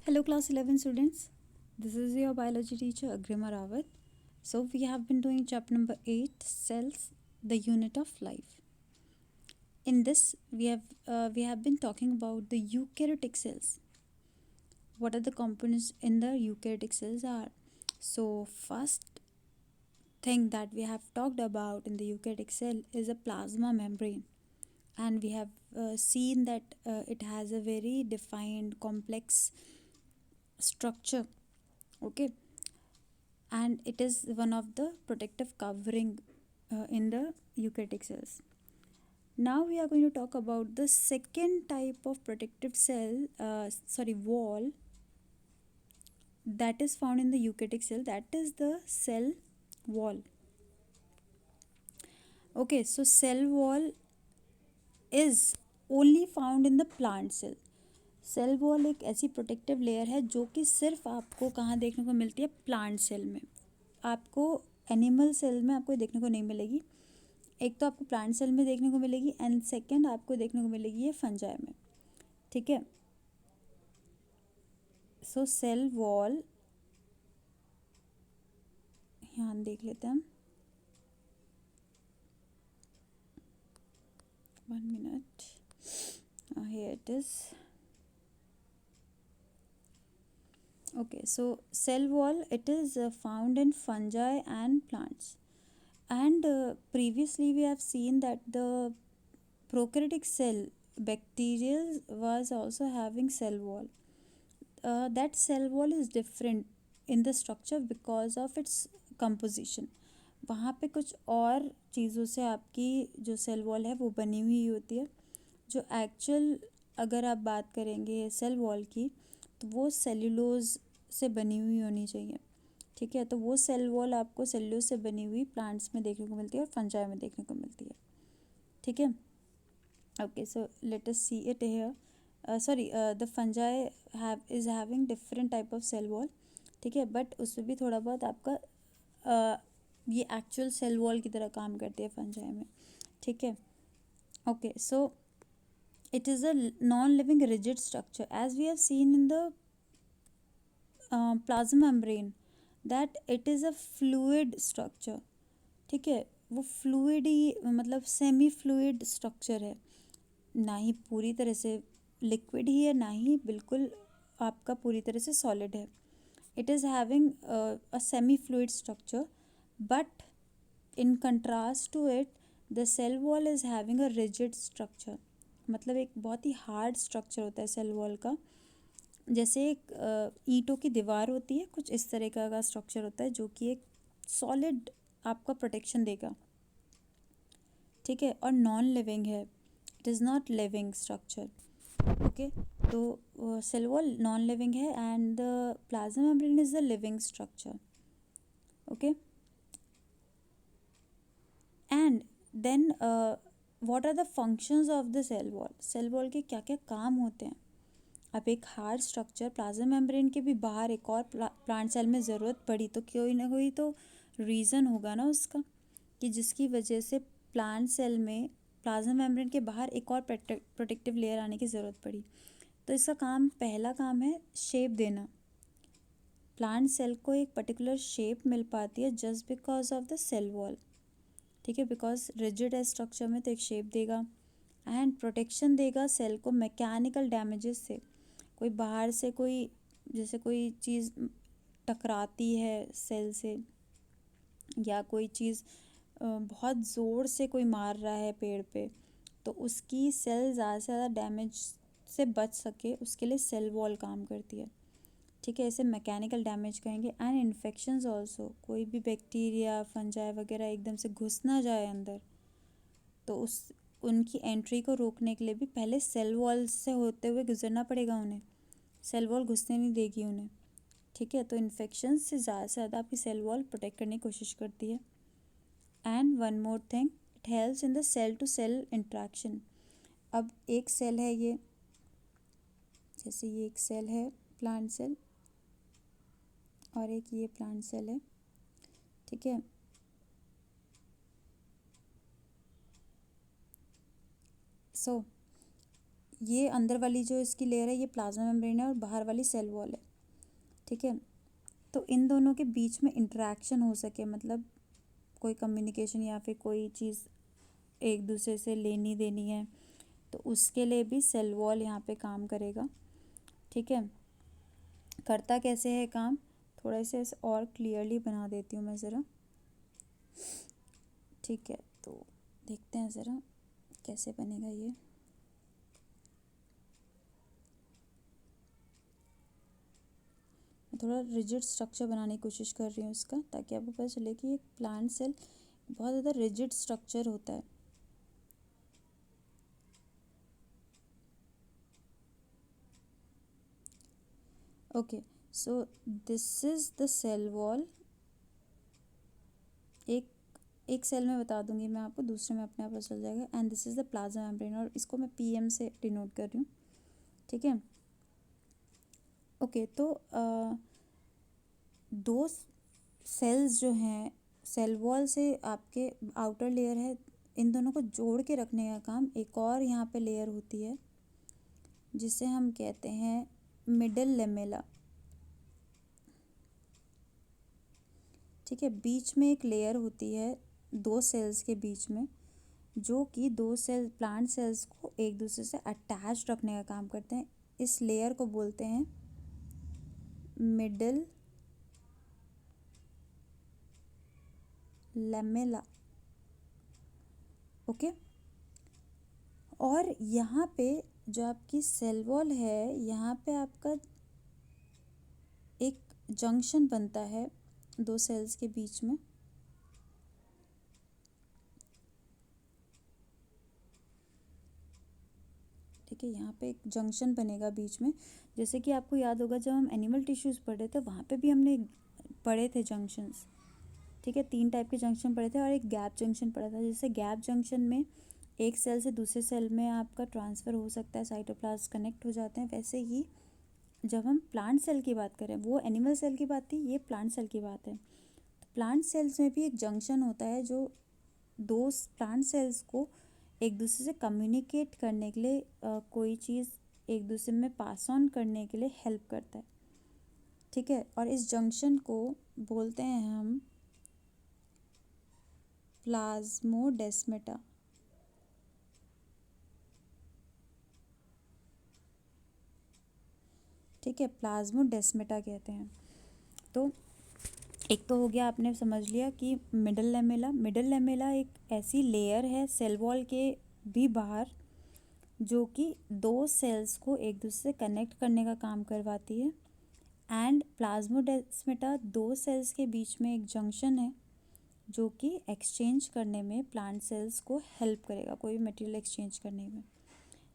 Hello, class 11 students. This is your biology teacher Agrima Rawat. So, we have been doing chapter number 8 cells, the unit of life. In this, we have been talking about the eukaryotic cells. What are the components in the eukaryotic cells are? So, first thing that we have talked about in the eukaryotic cell is a plasma membrane, and we have seen that it has a very defined complex structure. Okay, and it is one of the protective covering in the eukaryotic cells. Now we are going to talk about the second type of protective wall that is found in the eukaryotic cell, that is the cell wall. Okay, so cell wall is only found in the plant cell. Cell wall एक ऐसी protective layer है जो कि सिर्फ आपको कहाँ देखने को मिलती है, प्लांट सेल में. आपको एनिमल सेल में आपको देखने को नहीं मिलेगी. एक तो आपको प्लांट सेल में देखने को मिलेगी एंड सेकंड आपको देखने को मिलेगी ये फंजाई में. ठीक है. सो सेल वॉल यहाँ देख लेते हैं हम. 1 minute. Here it is. Okay, so cell wall, it is found in fungi and plants. And previously we have seen that the prokaryotic cell, bacterial, was also having cell wall. That cell wall is different in the structure because of its composition. वहाँ पे कुछ और चीज़ों से आपकी जो cell wall है वो बनी हुई होती है. जो एक्चुअल अगर आप बात करेंगे सेल वॉल की, तो वो सेल्यूलोज से बनी हुई होनी चाहिए. ठीक है. तो वो सेल वॉल आपको सेल्यूलोज से बनी हुई प्लांट्स में देखने को मिलती है और फंजाई में देखने को मिलती है. ठीक है. Okay, so let us see it here. The fungi is having different type of cell wall. ठीक है. बट उसमें भी थोड़ा बहुत आपका ये एक्चुअल सेल वॉल की तरह काम करती है फंजाई में. ठीक है. Okay, so it is a non-living rigid structure, as we have seen in the plasma membrane, that it is a fluid structure. ठीक है. वो फ्लूइड ही मतलब सेमी फ्लूइड स्ट्रक्चर है, ना ही पूरी तरह से लिक्विड ही है, ना ही बिल्कुल आपका पूरी तरह से सॉलिड है. It is having a semi fluid structure, but in contrast to it the cell wall is having a rigid structure. मतलब एक बहुत ही हार्ड स्ट्रक्चर होता है सेल वॉल का. जैसे एक ईंटों की दीवार होती है, कुछ इस तरह का स्ट्रक्चर होता है जो कि एक सॉलिड आपका प्रोटेक्शन देगा. ठीक है. और नॉन लिविंग है, it is not living structure. Okay. तो सेल वॉल नॉन लिविंग है and the plasma membrane is the living structure. Okay. And then what are the functions of the cell wall. Cell wall के क्या क्या काम होते हैं. अब एक हार्ड स्ट्रक्चर, प्लाज्मा मेम्ब्रेन के भी बाहर एक और प्लांट सेल में ज़रूरत पड़ी तो कोई ना कोई तो रीज़न होगा ना उसका, कि जिसकी वजह से प्लांट सेल में प्लाज्मा मेम्ब्रेन के बाहर एक और प्रोटेक्टिव लेयर आने की ज़रूरत पड़ी. तो इसका काम, पहला काम है शेप देना. प्लांट सेल को एक पर्टिकुलर शेप मिल पाती है just because of the cell wall. ठीक है. बिकॉज रिजिड है स्ट्रक्चर में तो एक शेप देगा एंड प्रोटेक्शन देगा सेल को मैकेनिकल डैमेजेस से. कोई बाहर से कोई, जैसे कोई चीज़ टकराती है सेल से, या कोई चीज़ बहुत ज़ोर से कोई मार रहा है पेड़ पे, तो उसकी सेल ज़्यादा से ज़्यादा डैमेज से बच सके उसके लिए सेल वॉल काम करती है. ठीक है. इसे मैकेनिकल डैमेज कहेंगे. एंड इन्फेक्शंस ऑल्सो, कोई भी बैक्टीरिया फंजाई वगैरह एकदम से घुस ना जाए अंदर, तो उनकी एंट्री को रोकने के लिए भी पहले सेल वॉल से होते हुए गुजरना पड़ेगा उन्हें. सेल वॉल घुसने नहीं देगी उन्हें. ठीक है. तो इन्फेक्शन से ज़्यादा आपकी सेल वॉल प्रोटेक्ट करने की कोशिश करती है. And one more thing, it helps in the cell to cell interaction. अब एक सेल है ये, जैसे ये एक सेल है प्लांट सेल, और एक ये प्लांट सेल है. ठीक है. सो ये अंदर वाली जो इसकी लेयर है ये प्लाज्मा मेम्ब्रेन है और बाहर वाली सेल वॉल है, ठीक है। तो इन दोनों के बीच में इंटरेक्शन हो सके, मतलब कोई कम्युनिकेशन या फिर कोई चीज़ एक दूसरे से लेनी देनी है, तो उसके लिए भी सेल वॉल यहाँ पे काम करेगा, ठीक है। करता कैसे है काम, थोड़ा से और क्लियरली बना देती हूँ मैं ज़रा, ठीक है। तो देखते हैं ज़रा कैसे बनेगा ये। मैं थोड़ा रिजिड स्ट्रक्चर बनाने की कोशिश कर रही हूँ इसका, ताकि आपको पता चले कि एक प्लांट सेल बहुत ज़्यादा रिजिड स्ट्रक्चर होता है। Okay, so this is the cell wall. एक सेल में बता दूंगी मैं आपको, दूसरे में अपने आप पता चल जाएगा। And this is the plasma membrane, और इसको मैं पीएम से डिनोट कर रही हूँ, ठीक है। ओके, तो दो सेल्स जो हैं, सेल वॉल से आपके आउटर लेयर है, इन दोनों को जोड़ के रखने का काम एक और यहाँ पे लेयर होती है जिसे हम कहते हैं मिडल लेमेला, ठीक है। बीच में एक लेयर होती है दो सेल्स के बीच में, जो कि दो सेल प्लांट सेल्स को एक दूसरे से अटैच रखने का काम करते हैं। इस लेयर को बोलते हैं मिडल लेमेला, ओके। और यहाँ पे जो आपकी सेल वॉल है, यहाँ पे आपका एक जंक्शन बनता है दो सेल्स के बीच में, ठीक है। यहाँ पे एक जंक्शन बनेगा बीच में, जैसे कि आपको याद होगा जब हम एनिमल टिश्यूज़ पढ़े थे वहाँ पे भी हमने पढ़े थे जंक्शंस, ठीक है। 3 टाइप के जंक्शन पढ़े थे और एक गैप जंक्शन पढ़ा था। जैसे गैप जंक्शन में एक सेल से दूसरे सेल में आपका ट्रांसफ़र हो सकता है, साइटोप्लाज्म कनेक्ट हो जाते हैं। वैसे ही जब हम प्लांट सेल की बात करें, वो एनिमल सेल की बात थी, ये प्लांट सेल की बात है। तो प्लांट सेल्स में भी एक जंक्शन होता है जो दो प्लांट सेल्स को एक दूसरे से कम्युनिकेट करने के लिए, कोई चीज़ एक दूसरे में पास ऑन करने के लिए हेल्प करता है, ठीक है। और इस जंक्शन को बोलते हैं हम प्लाज्मोडेस्माटा, ठीक है। प्लाज्मोडेस्माटा कहते हैं। तो एक तो हो गया, आपने समझ लिया कि मिडल लेमेला। मिडल लेमेला एक ऐसी लेयर है सेल वॉल के भी बाहर, जो कि दो सेल्स को एक दूसरे से कनेक्ट करने का काम करवाती है। एंड प्लाज्मोडेस्माटा दो सेल्स के बीच में एक जंक्शन है जो कि एक्सचेंज करने में प्लांट सेल्स को हेल्प करेगा, कोई भी मटेरियल एक्सचेंज करने में,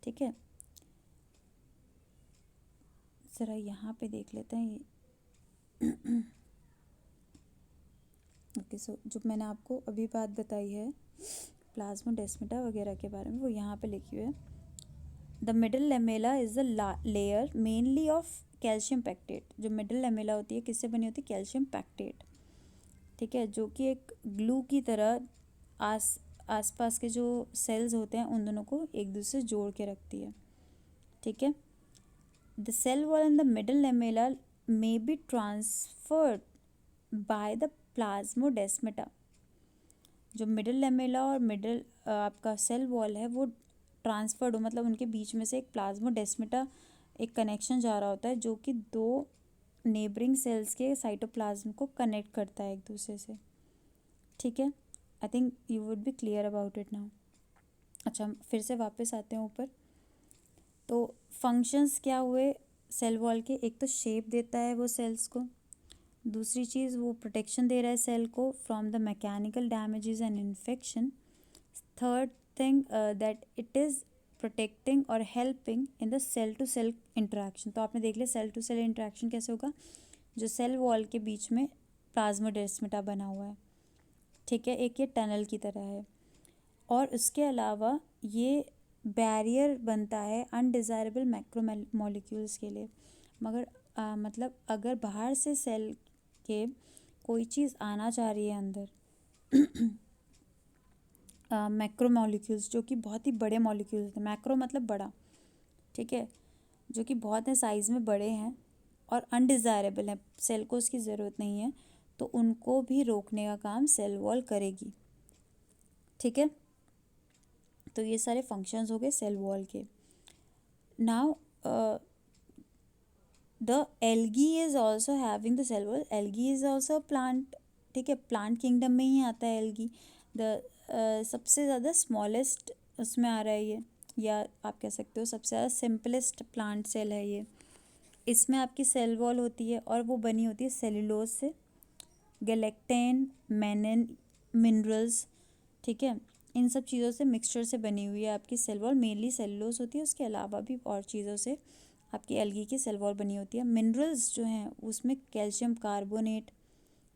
ठीक है। ज़रा यहाँ पे देख लेते हैं ये ओके, सो जो मैंने आपको अभी बात बताई है प्लाज्मोडेस्माटा वगैरह के बारे में, वो यहाँ पे लिखी हुई है। The middle lamella is the layer mainly of calcium pectate. जो मिडल लेमेला होती है किससे बनी होती है, कैल्शियम पैक्टेट, ठीक है, जो कि एक ग्लू की तरह आसपास के जो सेल्स होते हैं उन दोनों को एक दूसरे से जोड़ के रखती है, ठीक है। The cell wall in the middle lamella may be transferred by the plasmodesmata. जो मिडल लेमेला और मिडल आपका सेल वॉल है वो ट्रांसफर्ड हो, मतलब उनके बीच में से एक प्लाज्मोडेस्माटा एक कनेक्शन जा रहा होता है जो कि दो नेबरिंग सेल्स के साइटोप्लाज्म को कनेक्ट करता है एक दूसरे से, ठीक है। I think you would be clear about it now. अच्छा, हम फिर से वापस आते हैं ऊपर। तो फंक्शंस क्या हुए सेल वॉल के, एक तो शेप देता है वो सेल्स को, दूसरी चीज़ वो प्रोटेक्शन दे रहा है सेल को from the mechanical damages and infection. Third thing that it is protecting और helping in the cell to cell interaction. तो आपने देख लिया सेल टू सेल इंटरेक्शन कैसे होगा, जो सेल वॉल के बीच में प्लाज्मोडेस्माटा बना हुआ है, ठीक है, एक ये टनल की तरह है। और उसके अलावा ये बैरियर बनता है अनडिज़ायरेबल मैक्रोमोलिक्यूल्स के लिए। मगर मतलब अगर बाहर से सेल के कोई चीज़ आना चाह रही है अंदर, मैक्रो मॉलिक्यूल्स जो कि बहुत ही बड़े मॉलिक्यूल्स हैं, मैक्रो मतलब बड़ा, ठीक है, जो कि बहुत हैं साइज़ में बड़े हैं और अनडिज़ायरेबल हैं, सेल को उसकी ज़रूरत नहीं है, तो उनको भी रोकने का काम सेल वॉल करेगी। ठीक है, तो ये सारे फंक्शंस हो गए सेल वॉल के। Now the algae is also having the cell wall, algae is also plant. ठीक है, प्लांट किंगडम में ही आता है एल्गी। द सबसे ज़्यादा स्मॉलेस्ट उसमें आ रहा है ये, या आप कह सकते हो सबसे ज़्यादा सिंपलेस्ट प्लांट सेल है ये। इसमें आपकी सेल वॉल होती है और वो बनी होती है सेल्यूलोज से, गैलेक्टेन, मैनन, मिनरल्स। ठीक है, इन सब चीज़ों से मिक्सचर से बनी हुई है आपकी सेल वॉल। मेनली सेल्यूलोज होती है, उसके अलावा भी और चीज़ों से आपकी एल्गी की सेल वॉल बनी होती है। मिनरल्स जो हैं उसमें कैल्शियम कार्बोनेट,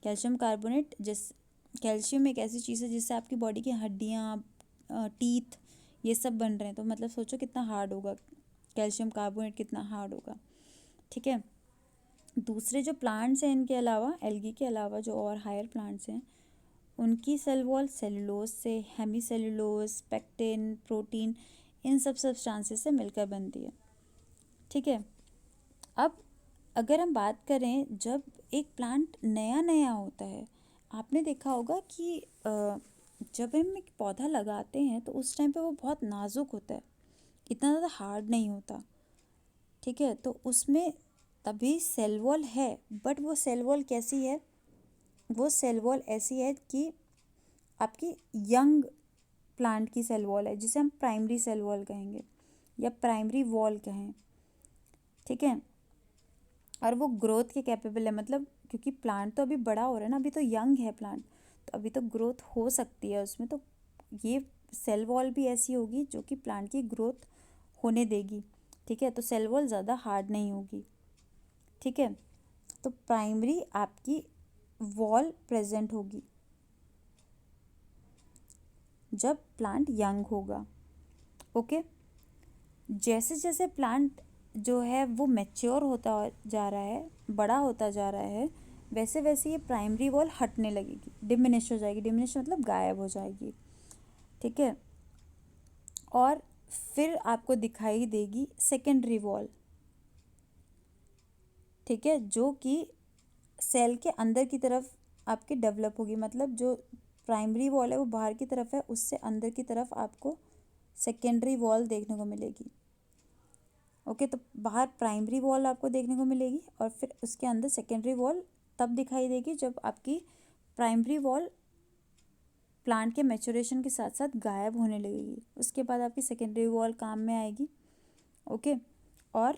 कैल्शियम कार्बोनेट जिस कैल्शियम एक ऐसी चीज़ है जिससे आपकी बॉडी की हड्डियाँ, टीथ, ये सब बन रहे हैं, तो मतलब सोचो कितना हार्ड होगा कैल्शियम कार्बोनेट, कितना हार्ड होगा। ठीक है, दूसरे जो प्लांट्स हैं इनके अलावा, एल्गी के अलावा जो और हायर प्लांट्स हैं, उनकी सेल वॉल सेलुलोज से, हेमी सेलुलोज, पेक्टिन, प्रोटीन, इन सब सब्सटेंसेस से मिलकर बनती है। ठीक है, अब अगर हम बात करें जब एक प्लांट नया नया होता है, आपने देखा होगा कि जब हम एक पौधा लगाते हैं तो उस टाइम पे वो बहुत नाजुक होता है, इतना ज़्यादा हार्ड नहीं होता। ठीक है, तो उसमें तभी सेल वॉल है, बट वो सेल वॉल कैसी है, वो सेल वॉल ऐसी है कि आपकी यंग प्लांट की सेल वॉल है, जिसे हम प्राइमरी सेल वॉल कहेंगे या प्राइमरी वॉल कहें। ठीक है, और वो ग्रोथ के कैपेबल है, मतलब क्योंकि प्लांट तो अभी बड़ा हो रहा है ना, अभी तो यंग है प्लांट, तो अभी तो ग्रोथ हो सकती है उसमें, तो ये सेल वॉल भी ऐसी होगी जो कि प्लांट की ग्रोथ होने देगी। ठीक है, तो सेल वॉल ज़्यादा हार्ड नहीं होगी। ठीक है, तो प्राइमरी आपकी वॉल प्रेजेंट होगी जब प्लांट यंग होगा। ओके, जैसे जैसे प्लांट जो है वो मैच्योर होता जा रहा है, बड़ा होता जा रहा है, वैसे वैसे ये प्राइमरी वॉल हटने लगेगी, डिमिनिश हो जाएगी। डिमिनिश मतलब गायब हो जाएगी। ठीक है, और फिर आपको दिखाई देगी सेकेंडरी वॉल। ठीक है, जो कि सेल के अंदर की तरफ आपकी डेवलप होगी, मतलब जो प्राइमरी वॉल है वो बाहर की तरफ है, उससे अंदर की तरफ आपको सेकेंडरी वॉल देखने को मिलेगी। ओके, तो बाहर प्राइमरी वॉल आपको देखने को मिलेगी और फिर उसके अंदर सेकेंडरी वॉल तब दिखाई देगी जब आपकी प्राइमरी वॉल प्लांट के मैच्योरेशन के साथ साथ गायब होने लगेगी। उसके बाद आपकी सेकेंडरी वॉल काम में आएगी। ओके, और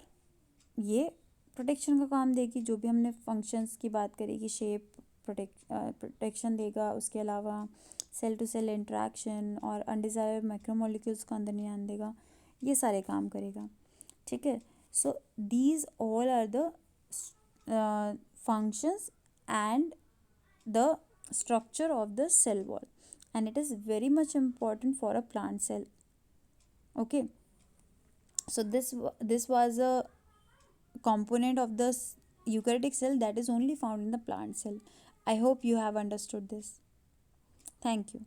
ये प्रोटेक्शन का काम देगी, जो भी हमने फंक्शंस की बात करी कि शेप प्रोटेक्शन देगा, उसके अलावा सेल टू सेल इंटरेक्शन और अनडिजायर्ड माइक्रोमोलिक्यूल्स को अंदर नहीं आने देगा, ये सारे काम करेगा। ठीक है, so these all are the functions and the structure of the cell wall, and it is very much important for a plant cell. Okay, so this was a component of the eukaryotic cell that is only found in the plant cell. I hope you have understood this. Thank you.